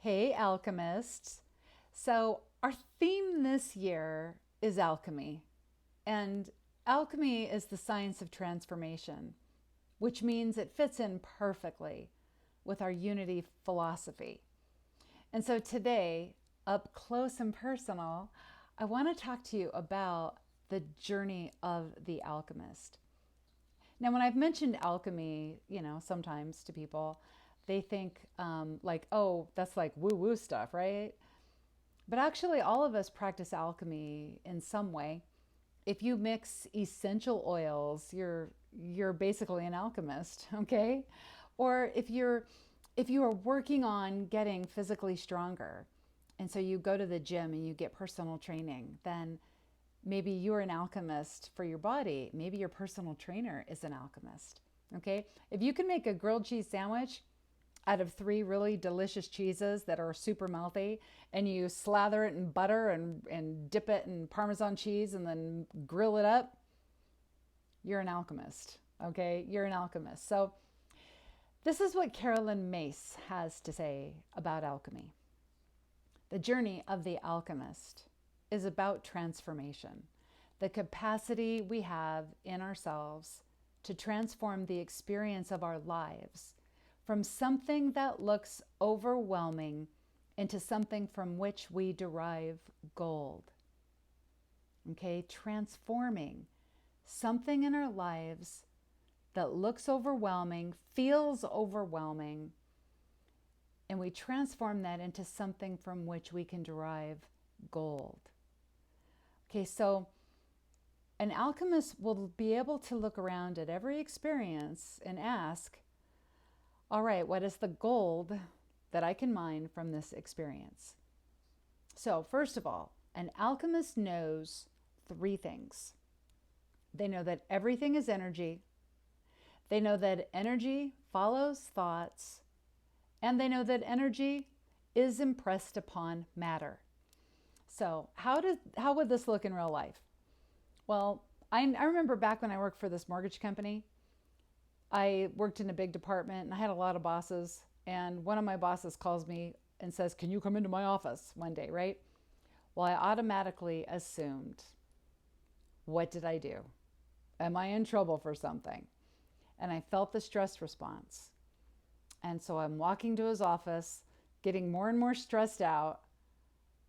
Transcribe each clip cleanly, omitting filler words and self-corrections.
Hey, alchemists. So, our theme this year is alchemy. And alchemy is the science of transformation, which means it fits in perfectly with our unity philosophy. And so, today, up close and personal, I want to talk to you about the journey of the alchemist. Now, when I've mentioned alchemy, sometimes to people, they think like, oh, that's like woo woo stuff, right? But actually, all of us practice alchemy in some way. If you mix essential oils, you're basically an alchemist, okay? Or if you are working on getting physically stronger, and so you go to the gym and you get personal training, then maybe you're an alchemist for your body. Maybe your personal trainer is an alchemist. Okay? If you can make a grilled cheese sandwich out of 3 really delicious cheeses that are super melty, and you slather it in butter and dip it in Parmesan cheese and then grill it up, you're an alchemist. Okay? You're an alchemist. So, this is what Carolyn Mace has to say about alchemy. The journey of the alchemist is about transformation, the capacity we have in ourselves to transform the experience of our lives from something that looks overwhelming into something from which we derive gold. Okay, transforming something in our lives that looks overwhelming, feels overwhelming, and we transform that into something from which we can derive gold. Okay, so an alchemist will be able to look around at every experience and ask, all right, what is the gold that I can mine from this experience? So, first of all, an alchemist knows 3 things. They know that everything is energy. They know that energy follows thoughts. And they know that energy is impressed upon matter. So how would this look in real life? Well, I remember back when I worked for this mortgage company, I worked in a big department and I had a lot of bosses. And one of my bosses calls me and says, "Can you come into my office one day?" Right? Well, I automatically assumed, what did I do? Am I in trouble for something? And I felt the stress response. And so I'm walking to his office, getting more and more stressed out.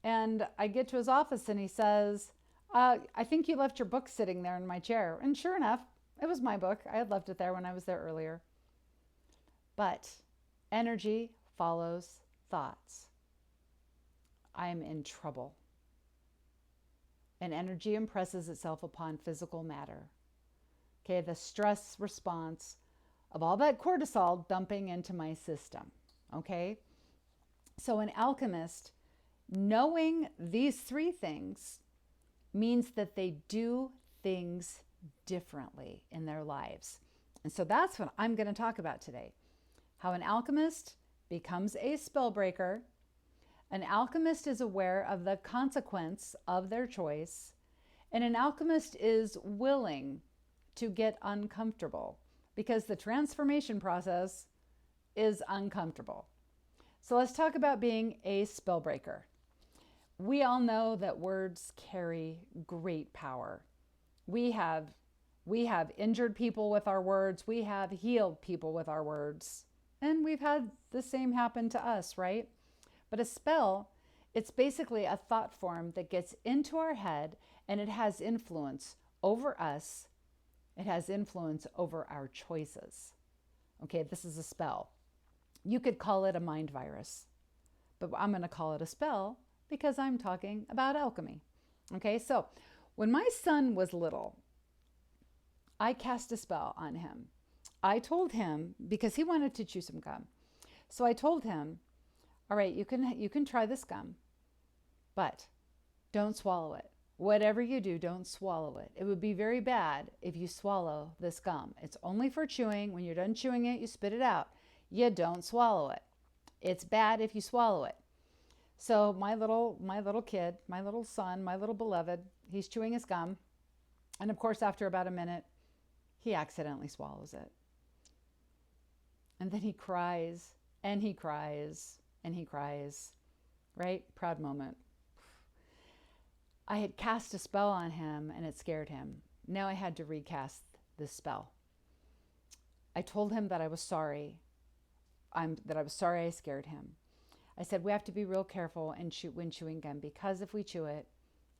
And I get to his office and he says, I think you left your book sitting there in my chair. And sure enough, it was my book. I had left it there when I was there earlier. But energy follows thoughts. I'm in trouble. And energy impresses itself upon physical matter. Okay, the stress response of all that cortisol dumping into my system. Okay, so an alchemist, knowing these 3 things means that they do things differently in their lives. And so that's what I'm going to talk about today. How an alchemist becomes a spellbreaker. An alchemist is aware of the consequence of their choice. And an alchemist is willing to get uncomfortable because the transformation process is uncomfortable. So let's talk about being a spellbreaker. We all know that words carry great power. We have injured people with our words. We have healed people with our words. And we've had the same happen to us, right? But a spell, it's basically a thought form that gets into our head and it has influence over us. It has influence over our choices. Okay, this is a spell. You could call it a mind virus, but I'm going to call it a spell because I'm talking about alchemy. Okay, so when my son was little, I cast a spell on him. I told him, because he wanted to chew some gum. So I told him, all right, you can try this gum, but don't swallow it. Whatever you do, don't swallow it. It would be very bad if you swallow this gum. It's only for chewing. When you're done chewing it, you spit it out. You don't swallow it. It's bad if you swallow it. So my little kid, my little son, my little beloved, he's chewing his gum. And of course, after about a minute, he accidentally swallows it. And then he cries and he cries And he cries, right? Proud moment. I had cast a spell on him and it scared him. Now I had to recast this spell. I told him that I was sorry. That I was sorry I scared him. I said, we have to be real careful when chewing gum, because if we chew it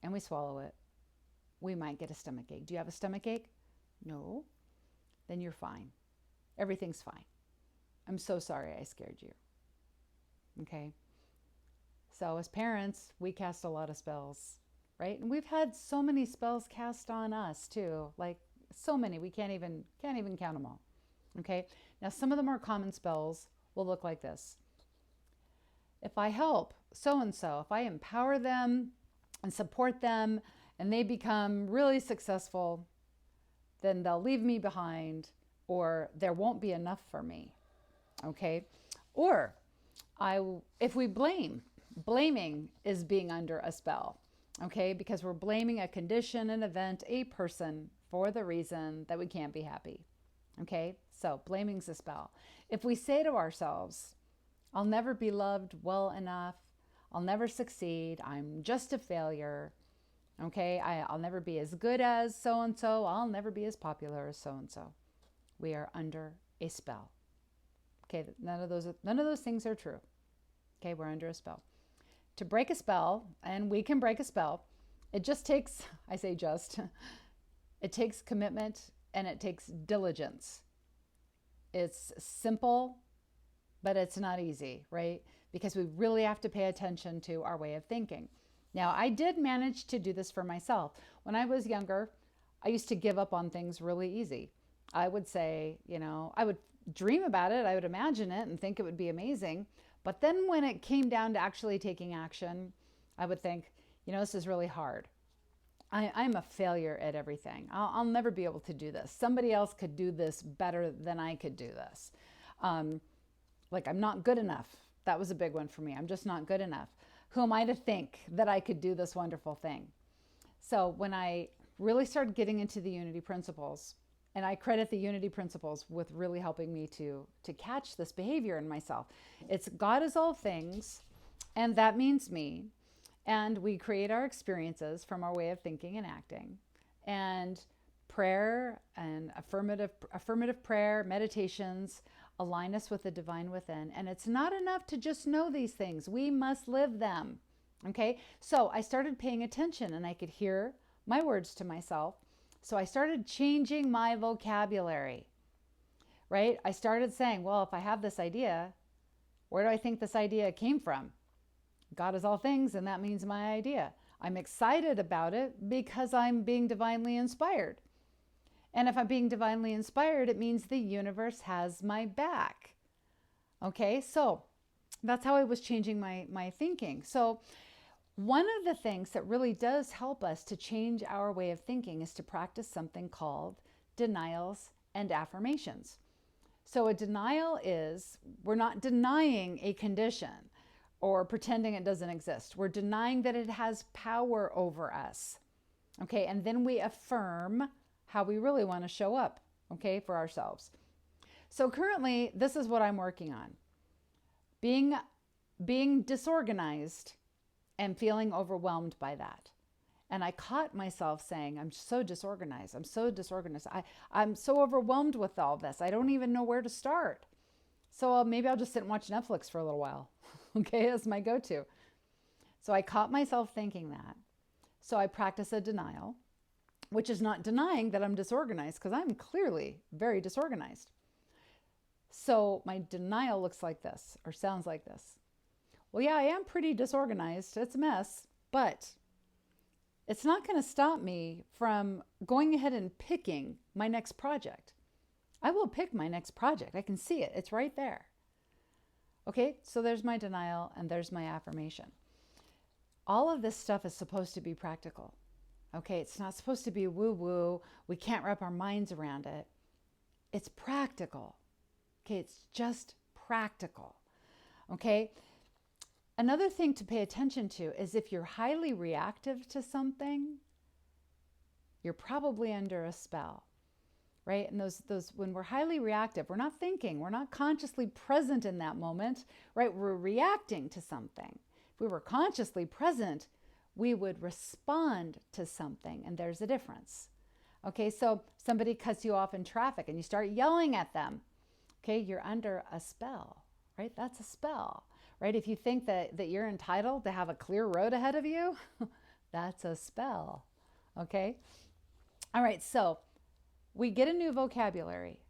and we swallow it, we might get a stomach ache. Do you have a stomach ache? No. Then you're fine. Everything's fine. I'm so sorry I scared you. Okay? So as parents, we cast a lot of spells, right? And we've had so many spells cast on us too. Like so many, we can't even count them all. Okay? Now some of the more common spells will look like this. If I help so-and-so, if I empower them and support them and they become really successful, then they'll leave me behind, or there won't be enough for me. Okay? Or if we blaming is being under a spell. Okay? Because we're blaming a condition, an event, a person for the reason that we can't be happy. Okay? So blaming's a spell. If we say to ourselves, I'll never be loved well enough, I'll never succeed, I'm just a failure, okay? I'll never be as good as so-and-so, I'll never be as popular as so-and-so. We are under a spell. Okay, none of those things are true. Okay, we're under a spell. To break a spell, and we can break a spell, it just takes, I say just, it takes commitment and it takes diligence. It's simple, but it's not easy, right? Because we really have to pay attention to our way of thinking. Now, I did manage to do this for myself. When I was younger, I used to give up on things really easy. I would say, I would dream about it, I would imagine it and think it would be amazing. But then when it came down to actually taking action, I would think, this is really hard. I'm a failure at everything. I'll never be able to do this. Somebody else could do this better than I could do this. Like I'm not good enough. That was a big one for me. I'm just not good enough. Who am I to think that I could do this wonderful thing? So when I really started getting into the unity principles, and I credit the unity principles with really helping me to catch this behavior in myself. It's God is all things, and that means me. And we create our experiences from our way of thinking and acting. And prayer and affirmative prayer, meditations, align us with the divine within. And it's not enough to just know these things. We must live them. Okay? So I started paying attention and I could hear my words to myself. So I started changing my vocabulary, right? I started saying, well, if I have this idea, where do I think this idea came from? God is all things, and that means my idea. I'm excited about it because I'm being divinely inspired. And if I'm being divinely inspired, it means the universe has my back. Okay, so that's how I was changing my thinking. So one of the things that really does help us to change our way of thinking is to practice something called denials and affirmations. So a denial is, we're not denying a condition or pretending it doesn't exist. We're denying that it has power over us. Okay, and then we affirm how we really want to show up, okay, for ourselves. So currently, this is what I'm working on. Being disorganized and feeling overwhelmed by that. And I caught myself saying, I'm so disorganized. I'm so disorganized. I'm so overwhelmed with all this. I don't even know where to start. So maybe I'll just sit and watch Netflix for a little while. Okay, that's my go-to. So I caught myself thinking that. So I practice a denial, which is not denying that I'm disorganized, because I'm clearly very disorganized. So my denial looks like this, or sounds like this. Well, yeah, I am pretty disorganized. It's a mess, but it's not going to stop me from going ahead and picking my next project. I will pick my next project. I can see it. It's right there. Okay, so there's my denial and there's my affirmation. All of this stuff is supposed to be practical. Okay, it's not supposed to be woo-woo. We can't wrap our minds around it. It's practical. Okay, it's just practical. Okay, another thing to pay attention to is if you're highly reactive to something, you're probably under a spell. right? And those when we're highly reactive, we're not thinking, we're not consciously present in that moment, right? We're reacting to something. If we were consciously present, we would respond to something, and there's a difference. Okay, so somebody cuts you off in traffic and you start yelling at them. Okay, you're under a spell, right? That's a spell, right? If you think that you're entitled to have a clear road ahead of you, that's a spell. Okay, all right, so we get a new vocabulary.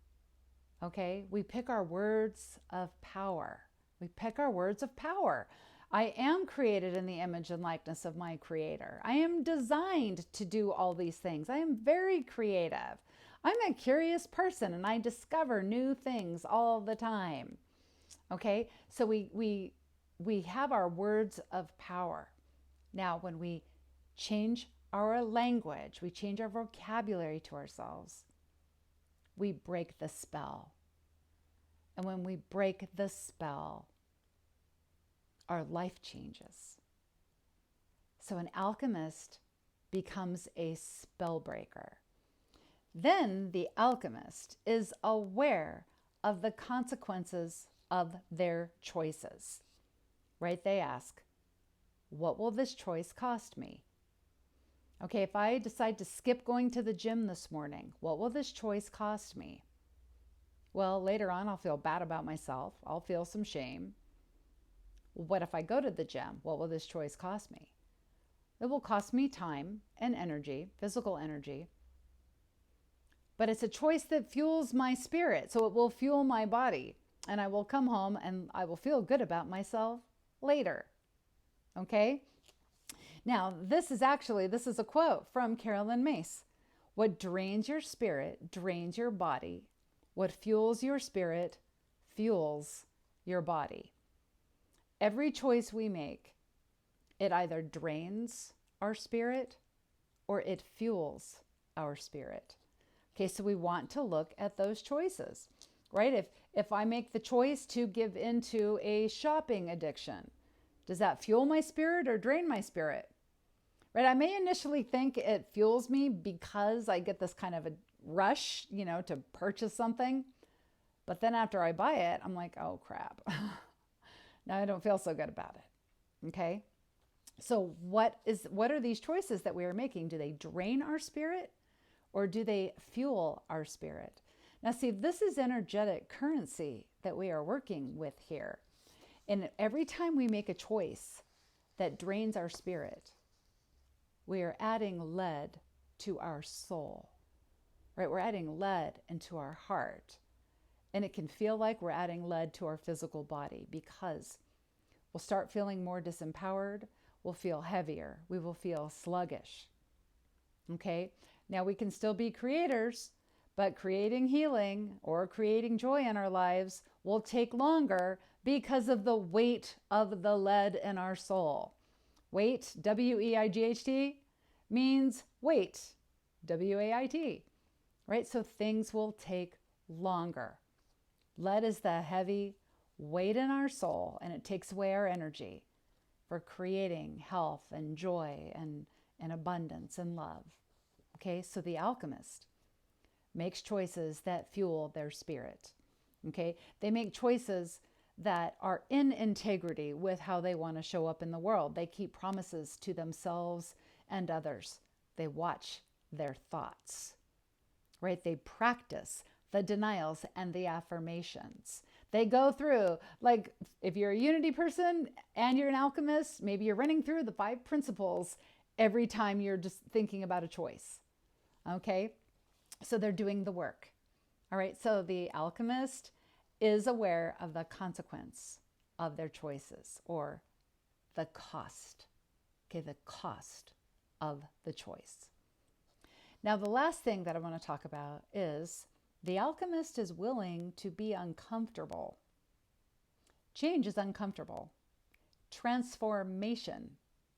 Okay, we pick our words of power. We pick our words of power. I am created in the image and likeness of my creator. I am designed to do all these things. I am very creative. I'm a curious person and I discover new things all the time. Okay, so we have our words of power. Now, when we change our language, we change our vocabulary to ourselves, we break the spell. And when we break the spell, our life changes. So an alchemist becomes a spell breaker. Then the alchemist is aware of the consequences of their choices, right? They ask, what will this choice cost me? Okay, if I decide to skip going to the gym this morning, what will this choice cost me? Well, later on, I'll feel bad about myself. I'll feel some shame. What if I go to the gym? What will this choice cost me? It will cost me time and energy, physical energy. But it's a choice that fuels my spirit, so it will fuel my body. And I will come home and I will feel good about myself later. Okay? Now, this is a quote from Carolyn Mace. What drains your spirit drains your body. What fuels your spirit fuels your body. Every choice we make, it either drains our spirit or it fuels our spirit. Okay, so we want to look at those choices, right? If I make the choice to give into a shopping addiction, does that fuel my spirit or drain my spirit? Right? I may initially think it fuels me because I get this kind of a rush, to purchase something. But then after I buy it, I'm like, oh crap. Now I don't feel so good about it. Okay? So what are these choices that we are making? Do they drain our spirit or do they fuel our spirit? Now see, this is energetic currency that we are working with here. And every time we make a choice that drains our spirit, we are adding lead to our soul, right? We're adding lead into our heart. And it can feel like we're adding lead to our physical body because we'll start feeling more disempowered. We'll feel heavier. We will feel sluggish. Okay? Now we can still be creators, but creating healing or creating joy in our lives will take longer because of the weight of the lead in our soul. Weight, W-E-I-G-H-T, means wait, W-A-I-T, right? So things will take longer. Lead is the heavy weight in our soul, and it takes away our energy for creating health and joy and abundance and love. Okay, so the alchemist makes choices that fuel their spirit. Okay, they make choices that are in integrity with how they want to show up in the world. They keep promises to themselves and others. They watch their thoughts, right? They practice the denials and the affirmations. They go through, like if you're a unity person and you're an alchemist, maybe you're running through the 5 principles every time you're just thinking about a choice. Okay? So they're doing the work. All right, so the alchemist is aware of the consequence of their choices or the cost. Okay, the cost of the choice. Now, the last thing that I want to talk about is the alchemist is willing to be uncomfortable. Change is uncomfortable. Transformation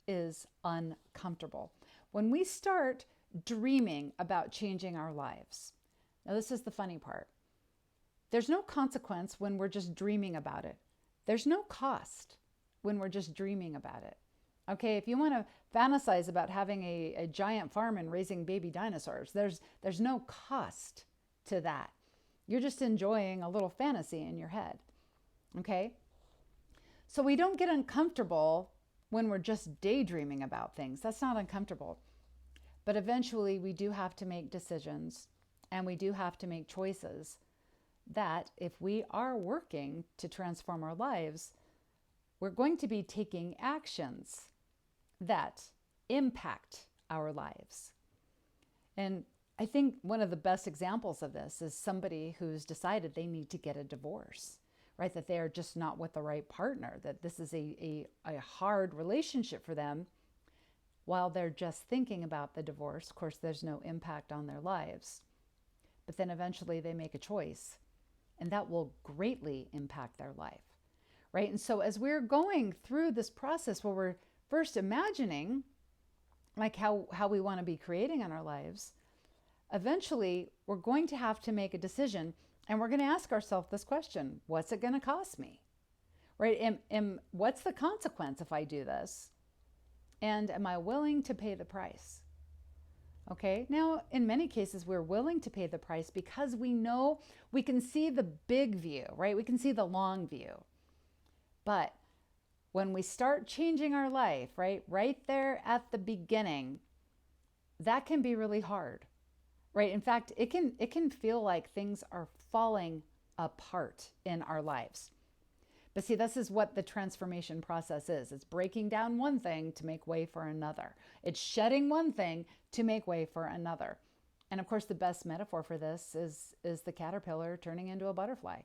is uncomfortable. When we start dreaming about changing our lives, now this is the funny part. There's no consequence when we're just dreaming about it. There's no cost when we're just dreaming about it. Okay, if you want to fantasize about having a giant farm and raising baby dinosaurs, there's no cost to that. You're just enjoying a little fantasy in your head. Okay? So we don't get uncomfortable when we're just daydreaming about things. That's not uncomfortable. But eventually we do have to make decisions, and we do have to make choices that if we are working to transform our lives, we're going to be taking actions that impact our lives. And I think one of the best examples of this is somebody who's decided they need to get a divorce, right? That they are just not with the right partner, that this is a hard relationship for them. While they're just thinking about the divorce, of course, there's no impact on their lives. But then eventually they make a choice, and that will greatly impact their life, right? And so as we're going through this process where we're first imagining like how we want to be creating in our lives, eventually we're going to have to make a decision, and we're going to ask ourselves this question: what's it going to cost me, right? What's the consequence if I do this? And am I willing to pay the price? Okay, now in many cases we're willing to pay the price because we know we can see the big view, right? We can see the long view. But when we start changing our life, right there at the beginning, that can be really hard, right? In fact, it can feel like things are falling apart in our lives. But see, this is what the transformation process is. It's breaking down one thing to make way for another. It's shedding one thing to make way for another. And of course, the best metaphor for this is the caterpillar turning into a butterfly.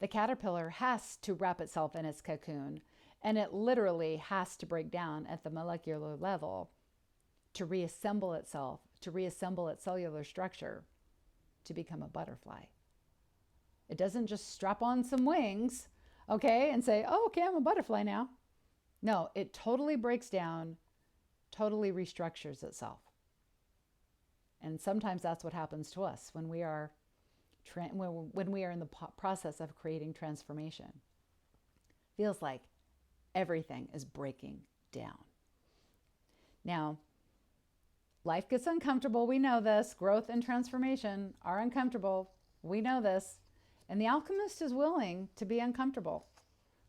The caterpillar has to wrap itself in its cocoon, and it literally has to break down at the molecular level to reassemble itself, to reassemble its cellular structure to become a butterfly. It doesn't just strap on some wings, okay, and say, oh, okay, I'm a butterfly now. No, it totally breaks down, totally restructures itself. And sometimes that's what happens to us when we are in the process of creating transformation. Feels like everything is breaking down. Now, life gets uncomfortable. We know this. Growth and transformation are uncomfortable. We know this. And the alchemist is willing to be uncomfortable,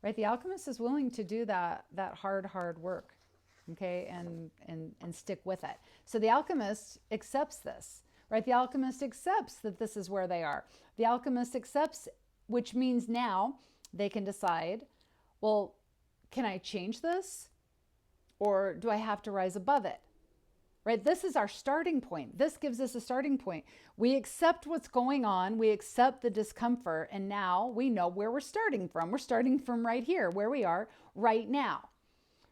right? The alchemist is willing to do that hard work, okay, and stick with it. So the alchemist accepts this, right? The alchemist accepts that this is where they are. The alchemist accepts, which means now they can decide, well, can I change this? Or do I have to rise above it? Right? This is our starting point. This gives us a starting point. We accept what's going on. We accept the discomfort. And now we know where we're starting from. We're starting from right here, where we are right now.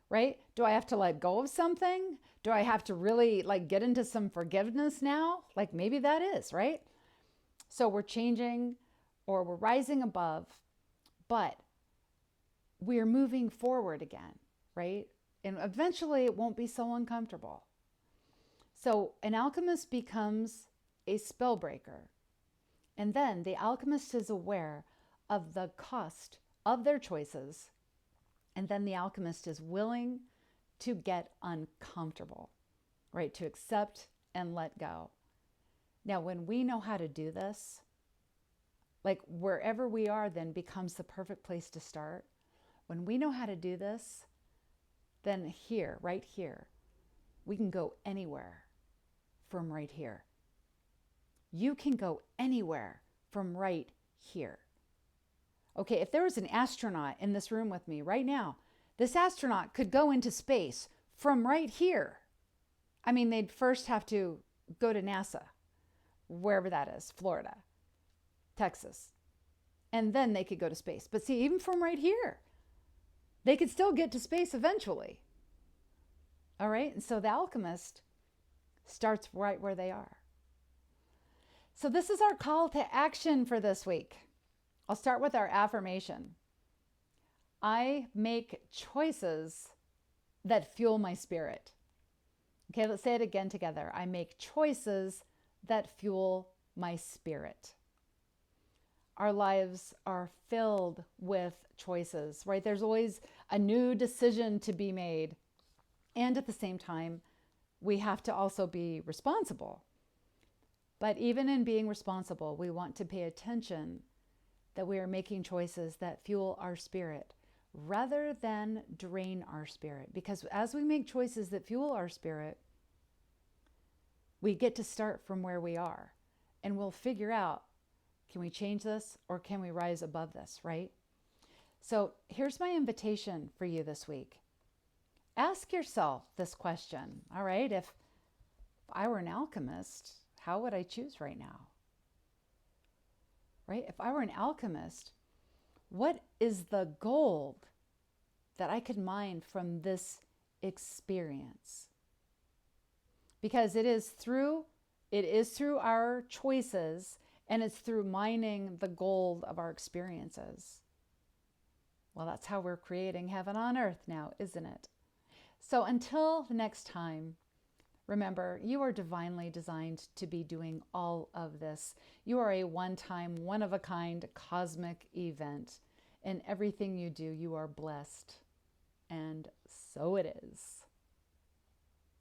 Right? Do I have to let go of something? Do I have to really get into some forgiveness now? Maybe that is, right? So we're changing or we're rising above, but we're moving forward again, right? And eventually it won't be so uncomfortable. So an alchemist becomes a spell breaker. And then the alchemist is aware of the cost of their choices. And then the alchemist is willing to get uncomfortable, right? To accept and let go. Now, when we know how to do this, wherever we are then becomes the perfect place to start. When we know how to do this, then here, right here, we can go anywhere from right here. You can go anywhere from right here. Okay, if there was an astronaut in this room with me right now, this astronaut could go into space from right here. I mean, they'd first have to go to NASA, wherever that is, Florida, Texas, and then they could go to space. But see, even from right here, they could still get to space eventually. All right, and so the alchemist starts right where they are. So this is our call to action for this week. I'll start with our affirmation. I make choices that fuel my spirit. Okay, let's say it again together. I make choices that fuel my spirit. Our lives are filled with choices, right? There's always a new decision to be made. And at the same time, we have to also be responsible. But even in being responsible, we want to pay attention that we are making choices that fuel our spirit rather than drain our spirit. Because as we make choices that fuel our spirit, we get to start from where we are and we'll figure out, can we change this or can we rise above this, right? So here's my invitation for you this week. Ask yourself this question, all right? If I were an alchemist, how would I choose right now? Right? If I were an alchemist, what is the gold that I could mine from this experience? Because it is through our choices and it's through mining the gold of our experiences. Well, that's how we're creating heaven on earth now, isn't it? So until the next time, remember, you are divinely designed to be doing all of this. You are a one-time, one-of-a-kind cosmic event. In everything you do, you are blessed. And so it is.